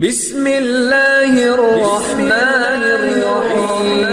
بسم اللہ الرحمن الرحیم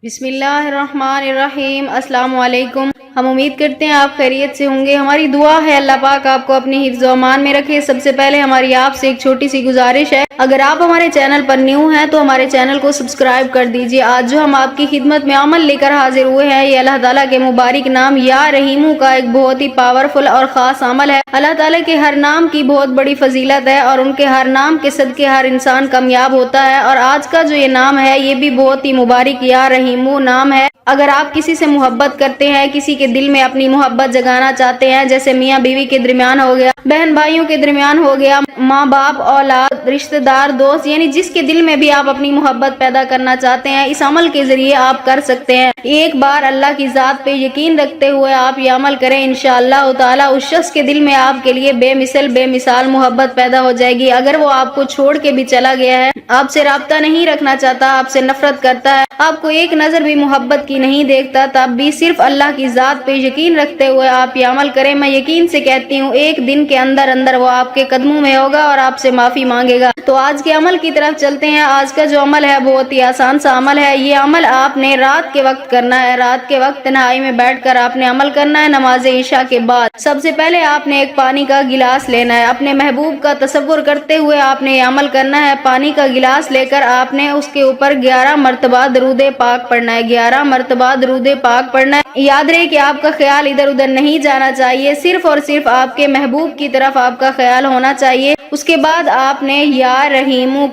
بسم اللہ الرحمن الرحیم۔ السلام علیکم۔ ہم امید کرتے ہیں آپ خیریت سے ہوں گے۔ ہماری دعا ہے اللہ پاک آپ کو اپنی حفظ و امان میں رکھے۔ سب سے پہلے ہماری آپ سے ایک چھوٹی سی گزارش ہے، اگر آپ ہمارے چینل پر نیو ہیں تو ہمارے چینل کو سبسکرائب کر دیجیے۔ آج جو ہم آپ کی خدمت میں عمل لے کر حاضر ہوئے ہیں، یہ اللہ تعالیٰ کے مبارک نام یا رحیمو کا ایک بہت ہی پاورفل اور خاص عمل ہے۔ اللہ تعالیٰ کے ہر نام کی بہت بڑی فضیلت ہے اور ان کے ہر نام کے صدقے ہر انسان کامیاب ہوتا ہے، اور آج کا جو یہ نام ہے یہ بھی بہت ہی مبارک یا رحیمو نام ہے۔ اگر آپ کسی سے محبت کرتے ہیں، کسی کے دل میں اپنی محبت جگانا چاہتے ہیں، جیسے میاں بیوی کے درمیان ہو گیا، بہن بھائیوں کے درمیان ہو گیا، ماں باپ اولاد رشتہ دار دوست، یعنی جس کے دل میں بھی آپ اپنی محبت پیدا کرنا چاہتے ہیں، اس عمل کے ذریعے آپ کر سکتے ہیں۔ ایک بار اللہ کی ذات پہ یقین رکھتے ہوئے آپ یہ عمل کریں، انشاءاللہ تعالی اس شخص کے دل میں آپ کے لیے بے مثال محبت پیدا ہو جائے گی۔ اگر وہ آپ کو چھوڑ کے بھی چلا گیا ہے، آپ سے رابطہ نہیں رکھنا چاہتا، آپ سے نفرت کرتا ہے، آپ کو ایک نظر بھی محبت کی نہیں دیکھتا، تب بھی صرف اللہ کی ذات پہ یقین رکھتے ہوئے آپ یہ عمل کریں۔ میں یقین سے کہتی ہوں ایک دن کے اندر وہ آپ کے قدموں میں ہوگا اور آپ سے معافی مانگے گا۔ تو آج کے عمل کی طرف چلتے ہیں۔ آج کا جو عمل ہے بہت ہی آسان سا عمل ہے۔ یہ عمل آپ نے رات کے وقت کرنا ہے۔ رات کے وقت تنہائی میں بیٹھ کر آپ نے عمل کرنا ہے نماز عشاء کے بعد۔ سب سے پہلے آپ نے ایک پانی کا گلاس لینا ہے، اپنے محبوب کا تصور کرتے ہوئے آپ نے یہ عمل کرنا ہے۔ پانی کا گلاس لے کر آپ نے اس کے اوپر 11 مرتبہ درود پاک پڑھنا ہے، 11 مرتبہ درود پاک پڑھنا ہے۔ یاد رہے کہ آپ کا خیال ادھر ادھر نہیں جانا چاہیے، صرف اور صرف آپ کے محبوب کی طرف آپ کا خیال ہونا چاہیے۔ اس کے بعد آپ نے یا رحیمو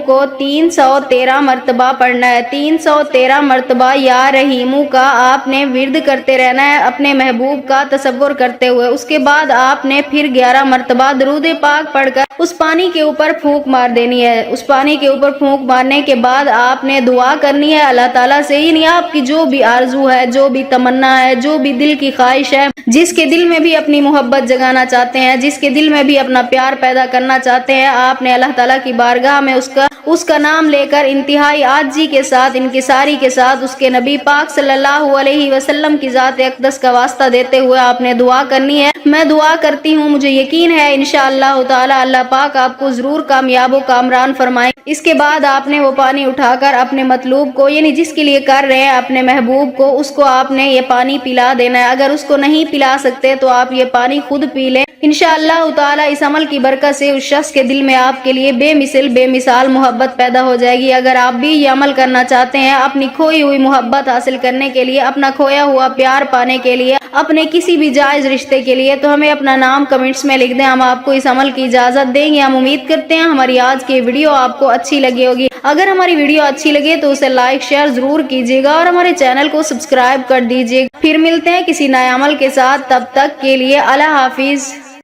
کو 313 مرتبہ پڑھنا ہے، 313 مرتبہ یا رحیمو کا آپ نے ورد کرتے رہنا ہے اپنے محبوب کا تصور کرتے ہوئے۔ اس کے بعد آپ نے پھر 11 مرتبہ درود پاک پڑھ کر اس پانی کے اوپر پھونک مار دینی ہے۔ اس پانی کے اوپر پھونک مارنے کے بعد آپ نے دعا کرنی ہے اللہ تعالیٰ سے، یعنی آپ کی جو بھی آرزو ہے، جو بھی تمنا ہے، جو بھی دل کی خواہش ہے، جس کے دل میں بھی اپنی محبت جگانا چاہتے ہیں، جس کے دل میں بھی اپنا پیار پیدا کرنا چاہتے ہیں، آپ نے اللہ تعالیٰ کی بارگاہ میں اس کا نام لے کر انتہائی عاجزی کے ساتھ، انکساری کے ساتھ، اس کے نبی پاک صلی اللہ علیہ وسلم کی ذات اقدس کا واسطہ دیتے ہوئے آپ نے دعا کرنی ہے۔ میں دعا کرتی ہوں، مجھے یقین ہے انشاءاللہ تعالی اللہ پاک آپ کو ضرور کامیاب و کامران فرمائیں۔ اس کے بعد آپ نے وہ پانی اٹھا کر اپنے مطلوب کو، یعنی جس کے لیے کر رہے ہیں اپنے محبوب کو، اس کو آپ نے یہ پانی پلا دینا ہے۔ اگر اس کو نہیں پلا سکتے تو آپ یہ پانی خود پی لیں۔ انشاءاللہ تعالی اس عمل کی برکت سے اس شخص کے دل میں آپ کے لیے بے مثال محبت پیدا ہو جائے گی۔ اگر آپ بھی یہ عمل کرنا چاہتے ہیں اپنی کھوئی ہوئی محبت حاصل کرنے کے لیے، اپنا کھویا ہوا پیار پانے کے لیے، اپنے کسی بھی جائز رشتے کے لیے، تو ہمیں اپنا نام کمنٹس میں لکھ دیں، ہم آپ کو اس عمل کی اجازت دیں گے۔ ہم امید کرتے ہیں ہماری آج کی ویڈیو آپ کو اچھی لگی ہوگی۔ اگر ہماری ویڈیو اچھی لگے تو اسے لائک شیئر ضرور کیجیے گا اور ہمارے چینل کو سبسکرائب کر دیجیے۔ پھر ملتے ہیں کسی نئے عمل کے ساتھ، تب تک کے لیے اللہ حافظ۔